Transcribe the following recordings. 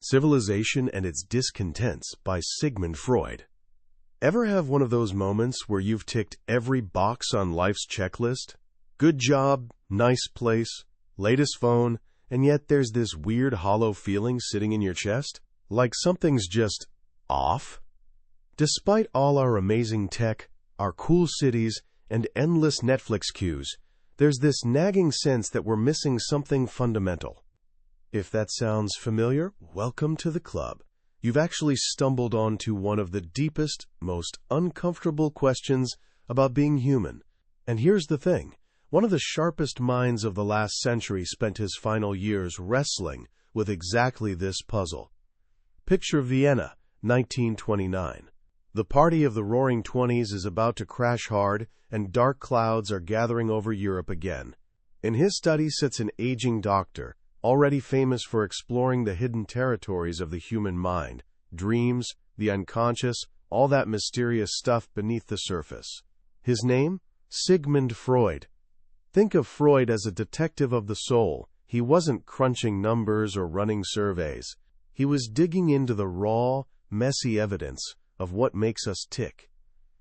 Civilization and Its Discontents by Sigmund Freud. Ever have one of those moments where you've ticked every box on life's checklist? Good job, nice place, latest phone, and yet there's this weird hollow feeling sitting in your chest? Like something's just off? Despite all our amazing tech, our cool cities, and endless Netflix queues, there's this nagging sense that we're missing something fundamental. If that sounds familiar, welcome to the club. You've actually stumbled onto one of the deepest, most uncomfortable questions about being human. And here's the thing. One of the sharpest minds of the last century spent his final years wrestling with exactly this puzzle. Picture Vienna, 1929. The party of the Roaring Twenties is about to crash hard, and dark clouds are gathering over Europe again. In his study sits an aging doctor, already famous for exploring the hidden territories of the human mind, dreams, the unconscious, all that mysterious stuff beneath the surface. His name? Sigmund Freud. Think of Freud as a detective of the soul. He wasn't crunching numbers or running surveys. He was digging into the raw, messy evidence of what makes us tick.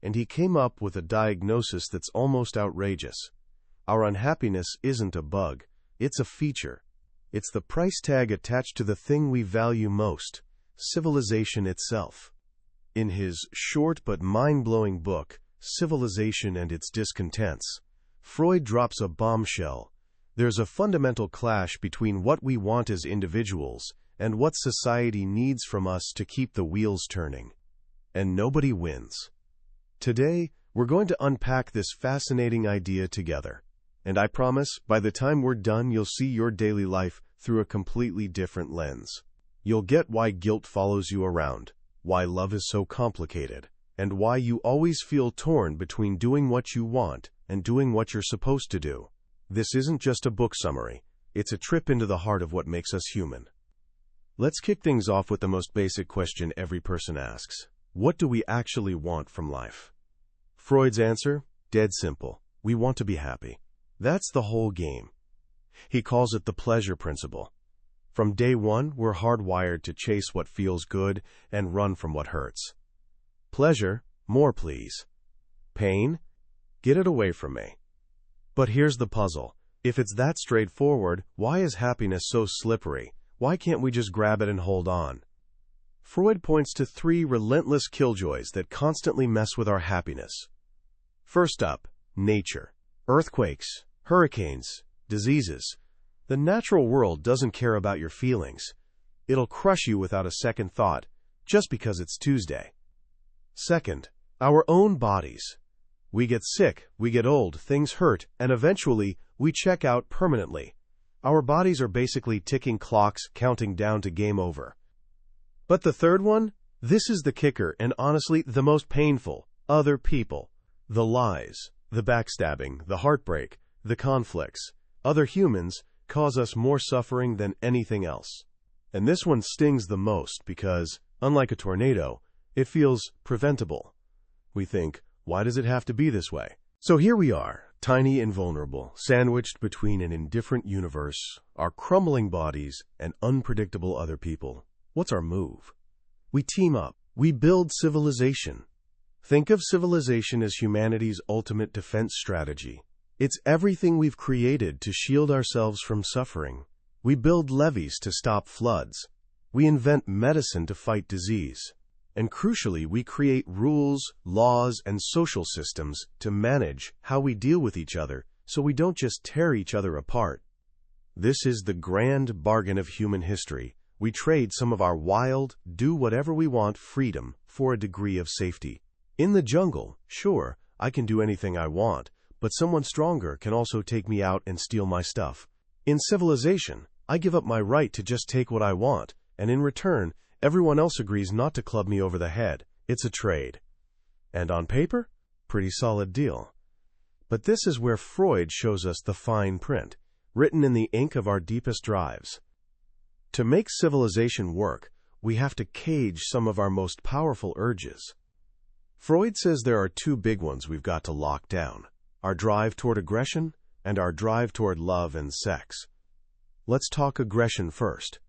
And he came up with a diagnosis that's almost outrageous. Our unhappiness isn't a bug, it's a feature. It's the price tag attached to the thing we value most, civilization itself. In his short but mind-blowing book, Civilization and Its Discontents, Freud drops a bombshell. There's a fundamental clash between what we want as individuals and what society needs from us to keep the wheels turning. And nobody wins. Today, we're going to unpack this fascinating idea together. And I promise, by the time we're done, you'll see your daily life through a completely different lens. You'll get why guilt follows you around, why love is so complicated, and why you always feel torn between doing what you want and doing what you're supposed to do. This isn't just a book summary. It's a trip into the heart of what makes us human. Let's kick things off with the most basic question every person asks. What do we actually want from life? Freud's answer? Dead simple. We want to be happy. That's the whole game. He calls it the pleasure principle. From day one, we're hardwired to chase what feels good and run from what hurts. Pleasure? More please. Pain? Get it away from me. But here's the puzzle. If it's that straightforward, why is happiness so slippery? Why can't we just grab it and hold on? Freud points to three relentless killjoys that constantly mess with our happiness. First up, nature. Earthquakes, hurricanes, diseases. The natural world doesn't care about your feelings. It'll crush you without a second thought, just because it's Tuesday. Second, our own bodies. We get sick, we get old, things hurt, and eventually, we check out permanently. Our bodies are basically ticking clocks counting down to game over. But the third one? This is the kicker, and honestly, the most painful. Other people. The lies, the backstabbing, the heartbreak, the conflicts. Other humans cause us more suffering than anything else. And this one stings the most because, unlike a tornado, it feels preventable. We think, why does it have to be this way? So here we are, tiny and vulnerable, sandwiched between an indifferent universe, our crumbling bodies, and unpredictable other people. What's our move? We team up. We build civilization. Think of civilization as humanity's ultimate defense strategy. It's everything we've created to shield ourselves from suffering. We build levees to stop floods. We invent medicine to fight disease. And crucially, we create rules, laws, and social systems to manage how we deal with each other so we don't just tear each other apart. This is the grand bargain of human history. We trade some of our wild, do-whatever-we-want freedom for a degree of safety. In the jungle, sure, I can do anything I want, but someone stronger can also take me out and steal my stuff. In civilization, I give up my right to just take what I want, and in return, everyone else agrees not to club me over the head. It's a trade. And on paper? Pretty solid deal. But this is where Freud shows us the fine print, written in the ink of our deepest drives. To make civilization work, we have to cage some of our most powerful urges. Freud says there are two big ones we've got to lock down: our drive toward aggression and our drive toward love and sex. Let's talk aggression first.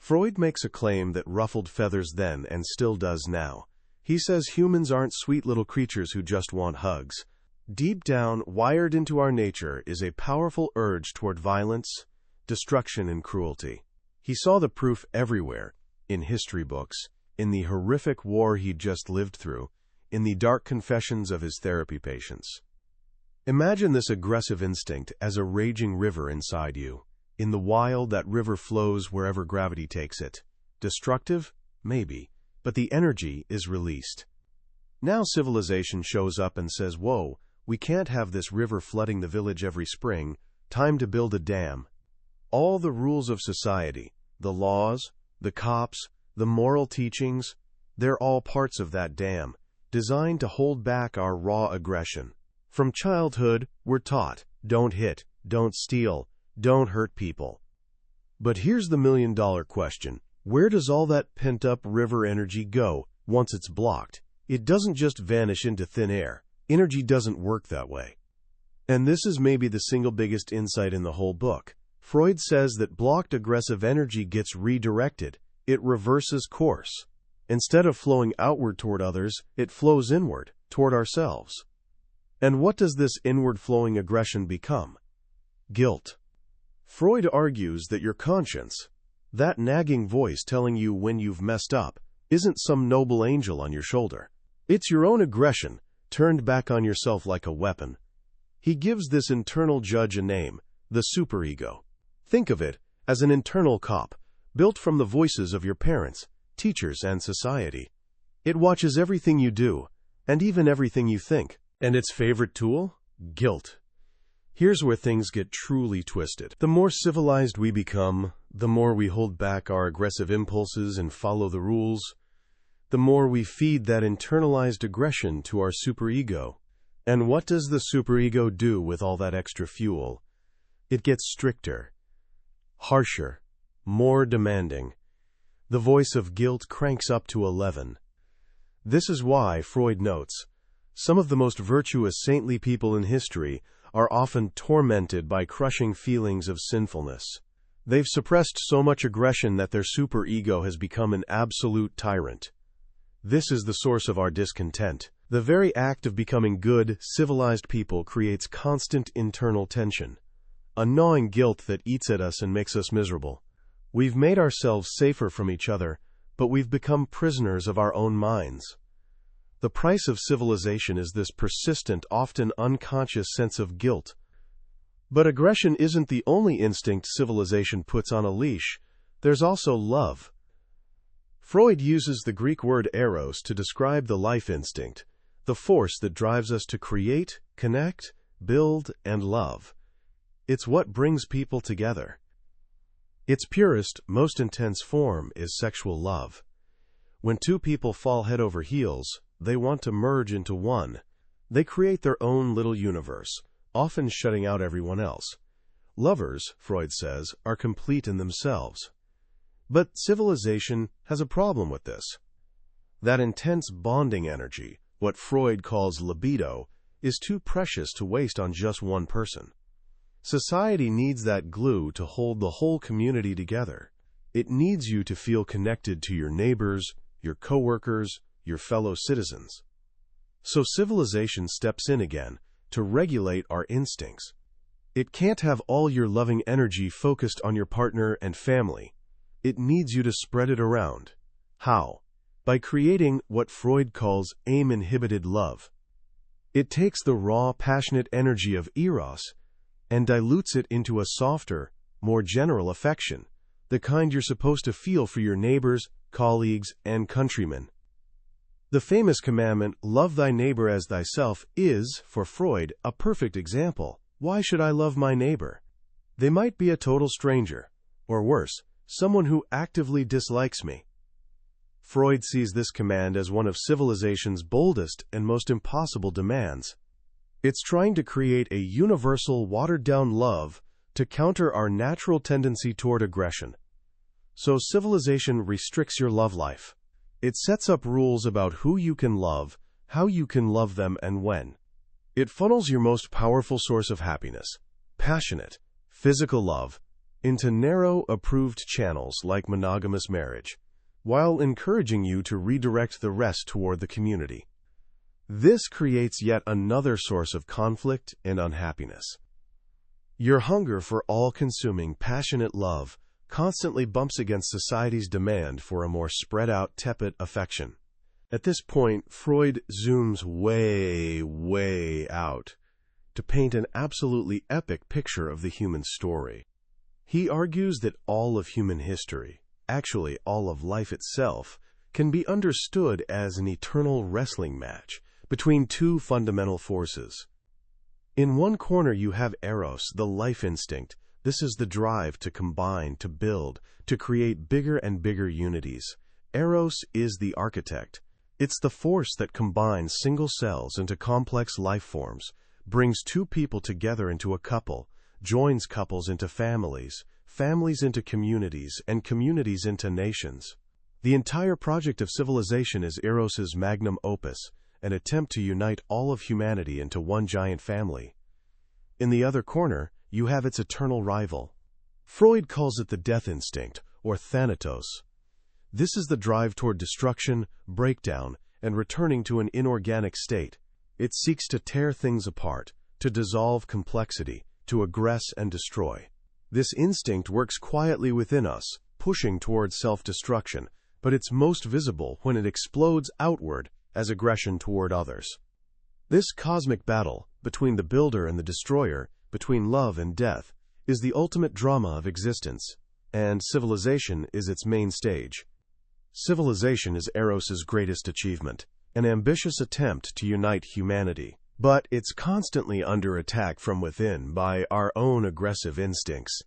Freud makes a claim that ruffled feathers then and still does now. He says humans aren't sweet little creatures who just want hugs. Deep down, wired into our nature is a powerful urge toward violence, destruction, and cruelty. He saw the proof everywhere, in history books, in the horrific war he'd just lived through, in the dark confessions of his therapy patients. Imagine this aggressive instinct as a raging river inside you. In the wild, that river flows wherever gravity takes it. Destructive? Maybe. But the energy is released. Now civilization shows up and says, whoa, we can't have this river flooding the village every spring. Time to build a dam. All the rules of society, the laws, the cops, the moral teachings, they're all parts of that dam, designed to hold back our raw aggression. From childhood, we're taught, don't hit, don't steal, don't hurt people. But here's the million-dollar question. Where does all that pent-up river energy go once it's blocked? It doesn't just vanish into thin air. Energy doesn't work that way. And this is maybe the single biggest insight in the whole book. Freud says that blocked aggressive energy gets redirected. It reverses course. Instead of flowing outward toward others, it flows inward, toward ourselves. And what does this inward-flowing aggression become? Guilt. Freud argues that your conscience, that nagging voice telling you when you've messed up, isn't some noble angel on your shoulder. It's your own aggression, turned back on yourself like a weapon. He gives this internal judge a name, the superego. Think of it as an internal cop, built from the voices of your parents, teachers, and society. It watches everything you do, and even everything you think. And its favorite tool? Guilt. Here's where things get truly twisted. The more civilized we become, the more we hold back our aggressive impulses and follow the rules, the more we feed that internalized aggression to our superego. And what does the superego do with all that extra fuel? It gets stricter, harsher, more demanding. The voice of guilt cranks up to 11. This is why, Freud notes, some of the most virtuous saintly people in history are often tormented by crushing feelings of sinfulness. They've suppressed so much aggression that their superego has become an absolute tyrant. This is the source of our discontent. The very act of becoming good, civilized people creates constant internal tension, a gnawing guilt that eats at us and makes us miserable. We've made ourselves safer from each other, but we've become prisoners of our own minds. The price of civilization is this persistent, often unconscious sense of guilt. But aggression isn't the only instinct civilization puts on a leash. There's also love. Freud uses the Greek word eros to describe the life instinct, the force that drives us to create, connect, build, and love. It's what brings people together. Its purest, most intense form is sexual love. When two people fall head over heels, they want to merge into one. They create their own little universe, often shutting out everyone else. Lovers, Freud says, are complete in themselves. But civilization has a problem with this. That intense bonding energy, what Freud calls libido, is too precious to waste on just one person. Society needs that glue to hold the whole community together. It needs you to feel connected to your neighbors, your coworkers, your fellow citizens. So civilization steps in again to regulate our instincts. It can't have all your loving energy focused on your partner and family. It needs you to spread it around. How? By creating what Freud calls aim-inhibited love. It takes the raw, passionate energy of eros and dilutes it into a softer, more general affection, the kind you're supposed to feel for your neighbors, colleagues, and countrymen. The famous commandment, love thy neighbor as thyself, is, for Freud, a perfect example. Why should I love my neighbor? They might be a total stranger, or worse, someone who actively dislikes me. Freud sees this command as one of civilization's boldest and most impossible demands. It's trying to create a universal, watered-down love to counter our natural tendency toward aggression. So civilization restricts your love life. It sets up rules about who you can love, how you can love them, and when. It funnels your most powerful source of happiness, passionate, physical love, into narrow, approved channels like monogamous marriage, while encouraging you to redirect the rest toward the community. This creates yet another source of conflict and unhappiness. Your hunger for all-consuming, passionate love constantly bumps against society's demand for a more spread-out, tepid affection. At this point, Freud zooms way out to paint an absolutely epic picture of the human story. He argues that all of human history, actually all of life itself, can be understood as an eternal wrestling match between two fundamental forces. In one corner you have Eros, the life instinct. This is the drive to combine, to build, to create bigger and bigger unities. Eros is the architect. It's the force that combines single cells into complex life forms, brings two people together into a couple, joins couples into families, families into communities, and communities into nations. The entire project of civilization is Eros's magnum opus, an attempt to unite all of humanity into one giant family. In the other corner, you have its eternal rival. Freud calls it the death instinct, or thanatos. This is the drive toward destruction, breakdown, and returning to an inorganic state. It seeks to tear things apart, to dissolve complexity, to aggress and destroy. This instinct works quietly within us, pushing towards self-destruction, but it's most visible when it explodes outward as aggression toward others. This cosmic battle, between the builder and the destroyer, between love and death, is the ultimate drama of existence, and civilization is its main stage. Civilization is Eros's greatest achievement, an ambitious attempt to unite humanity. But it's constantly under attack from within by our own aggressive instincts,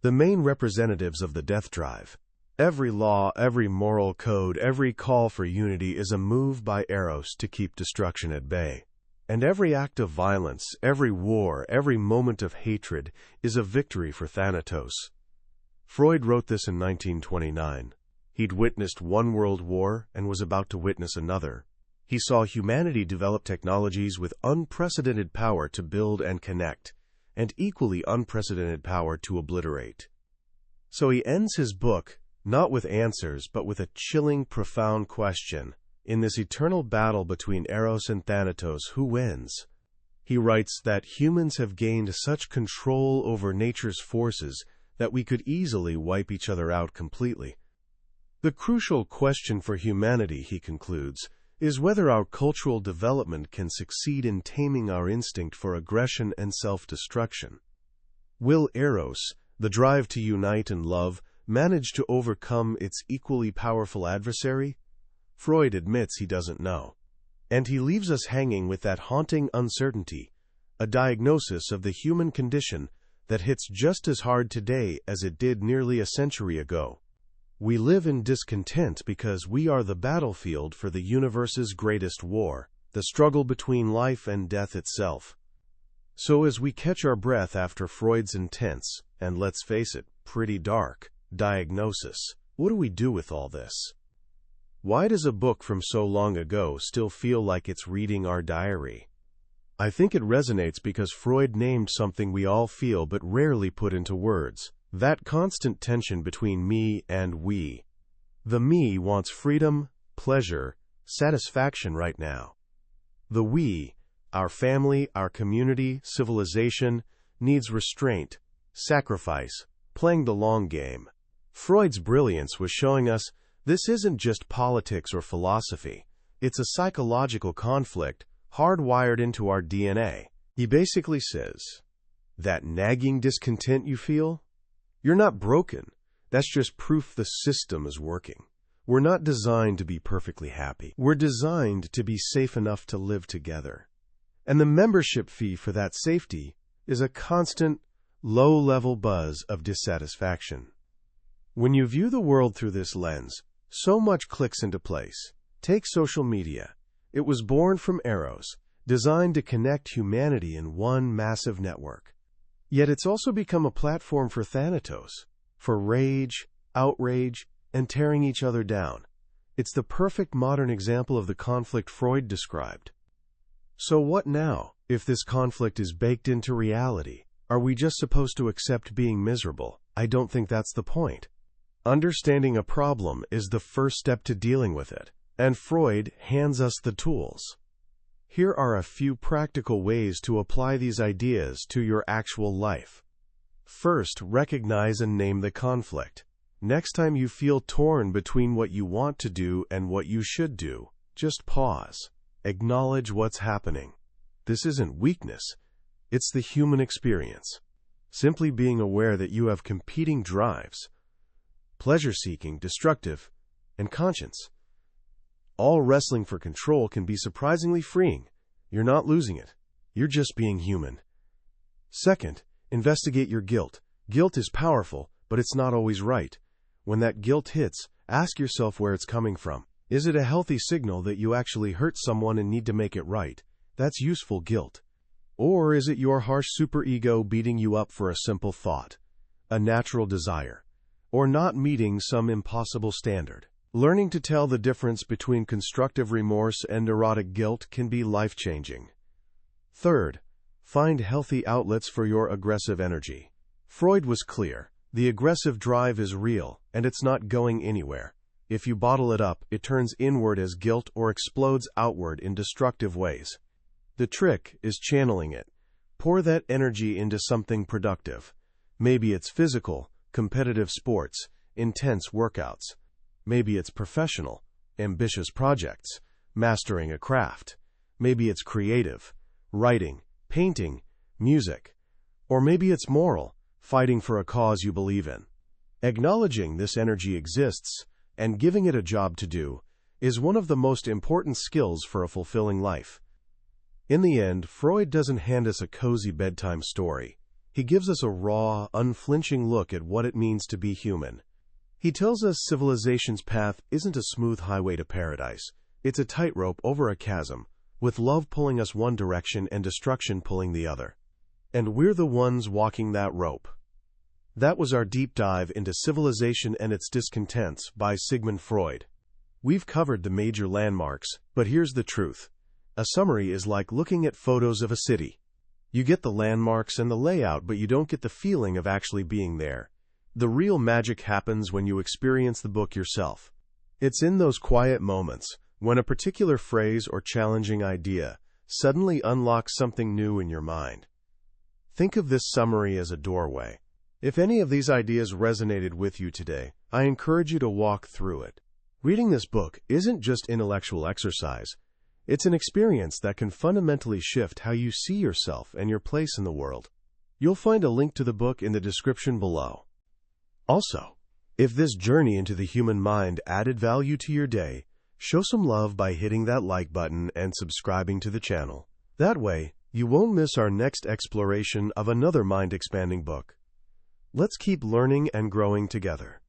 the main representatives of the death drive. Every law, every moral code, every call for unity is a move by Eros to keep destruction at bay. And every act of violence, every war, every moment of hatred is a victory for Thanatos. Freud wrote this in 1929. He'd witnessed one world war and was about to witness another. He saw humanity develop technologies with unprecedented power to build and connect, and equally unprecedented power to obliterate. So he ends his book not with answers, but with a chilling, profound question. In this eternal battle between Eros and Thanatos, who wins? He writes that humans have gained such control over nature's forces that we could easily wipe each other out completely. The crucial question for humanity, he concludes, is whether our cultural development can succeed in taming our instinct for aggression and self-destruction. Will Eros, the drive to unite and love, manage to overcome its equally powerful adversary? Freud admits he doesn't know. And he leaves us hanging with that haunting uncertainty, a diagnosis of the human condition that hits just as hard today as it did nearly a century ago. We live in discontent because we are the battlefield for the universe's greatest war, the struggle between life and death itself. So as we catch our breath after Freud's intense, and let's face it, pretty dark, diagnosis, what do we do with all this? Why does a book from so long ago still feel like it's reading our diary? I think it resonates because Freud named something we all feel but rarely put into words. That constant tension between me and we. The me wants freedom, pleasure, satisfaction right now. The we, our family, our community, civilization, needs restraint, sacrifice, playing the long game. Freud's brilliance was showing us this isn't just politics or philosophy. It's a psychological conflict hardwired into our DNA. He basically says, that nagging discontent you feel? You're not broken. That's just proof the system is working. We're not designed to be perfectly happy. We're designed to be safe enough to live together. And the membership fee for that safety is a constant, low-level buzz of dissatisfaction. When you view the world through this lens, so much clicks into place. Take social media. It was born from Eros, designed to connect humanity in one massive network. Yet it's also become a platform for Thanatos, for rage, outrage, and tearing each other down. It's the perfect modern example of the conflict Freud described. So what now, if this conflict is baked into reality? Are we just supposed to accept being miserable? I don't think that's the point. Understanding a problem is the first step to dealing with it, and Freud hands us the tools. Here are a few practical ways to apply these ideas to your actual life. First, recognize and name the conflict. Next time you feel torn between what you want to do and what you should do, just pause. Acknowledge what's happening. This isn't weakness. It's the human experience. Simply being aware that you have competing drives, pleasure-seeking, destructive, and conscience, all wrestling for control, can be surprisingly freeing. You're not losing it. You're just being human. Second, investigate your guilt. Guilt is powerful, but it's not always right. When that guilt hits, ask yourself where it's coming from. Is it a healthy signal that you actually hurt someone and need to make it right? That's useful guilt. Or is it your harsh superego beating you up for a simple thought, a natural desire, or not meeting some impossible standard? Learning to tell the difference between constructive remorse and neurotic guilt can be life-changing. Third, find healthy outlets for your aggressive energy. Freud was clear. The aggressive drive is real, and it's not going anywhere. If you bottle it up, it turns inward as guilt or explodes outward in destructive ways. The trick is channeling it. Pour that energy into something productive. Maybe it's physical, competitive sports, intense workouts. Maybe it's professional, ambitious projects, mastering a craft. Maybe it's creative, writing, painting, music. Or maybe it's moral, fighting for a cause you believe in. Acknowledging this energy exists and giving it a job to do is one of the most important skills for a fulfilling life. In the end, Freud doesn't hand us a cozy bedtime story. He gives us a raw, unflinching look at what it means to be human. He tells us civilization's path isn't a smooth highway to paradise. It's a tightrope over a chasm, with love pulling us one direction and destruction pulling the other. And we're the ones walking that rope. That was our deep dive into Civilization and Its Discontents by Sigmund Freud. We've covered the major landmarks, but here's the truth. A summary is like looking at photos of a city. You get the landmarks and the layout, but you don't get the feeling of actually being there. The real magic happens when you experience the book yourself. It's in those quiet moments, when a particular phrase or challenging idea suddenly unlocks something new in your mind. Think of this summary as a doorway. If any of these ideas resonated with you today, I encourage you to walk through it. Reading this book isn't just intellectual exercise. It's an experience that can fundamentally shift how you see yourself and your place in the world. You'll find a link to the book in the description below. Also, if this journey into the human mind added value to your day, show some love by hitting that like button and subscribing to the channel. That way, you won't miss our next exploration of another mind-expanding book. Let's keep learning and growing together.